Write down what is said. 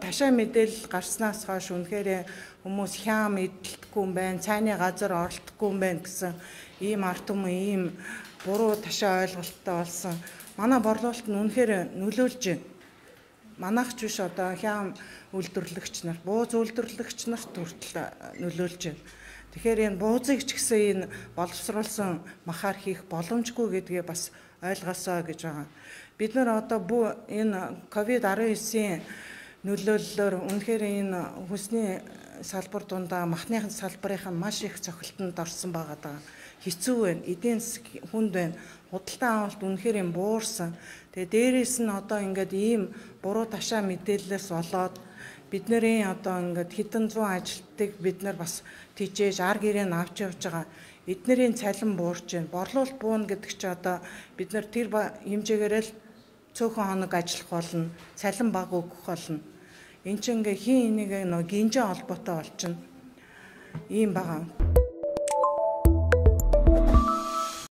Ташаа мэдээлэл гарснаас хойш үнэхээр хүмүүс хяам идэлтгүй юм байна, цайны газар оролдохгүй юм байна гэсэн ийм ард түмэн ийм буруу ташаа ойлголттой болсон. Манай борлуулалт нь үнэхээр нөлөөлж байна. Манайх ч биш одоо хяам үйлдвэрлэгч нар, бууз үйлдвэрлэгч нарт хүртэл нөлөөлж байна. Тэгэхээр энэ буузыг ч гэсэн энэ боловсруулсан махаар хийх боломжгүй гэдгээ бас ойлгосоо гэж байгаа. Бид нар одоо энэ COVID-19-ийн нөлөөллөөр үнэхээр энэ хүнсний салбар дундаа махны салбарын маш их цохилтонд орсон байгаа. Хэцүү байна, эдийн засаг хүнд байна, худалдан авалт үнэхээр юм буурсан. Тэгээ дээрээс нь одоо ингээд ийм буруу ташаа мэдээлэлээс болоод бидний одоо ингээд хэдэн зуун ажилтныг бид нар бас тийжээж ар гэрээ нь авч явж байгаа. Эднэрийн цалин буурч байна. Борлуулалт буuna гэдэг чи одоо бид нар тэр хэмжээгээр л цөөхөн хоног ажиллах болно, цалин бага өгөх болно. Энд чинь ингээ хин энийг гинжээ холбоотой болчихно. Ийм байгаа.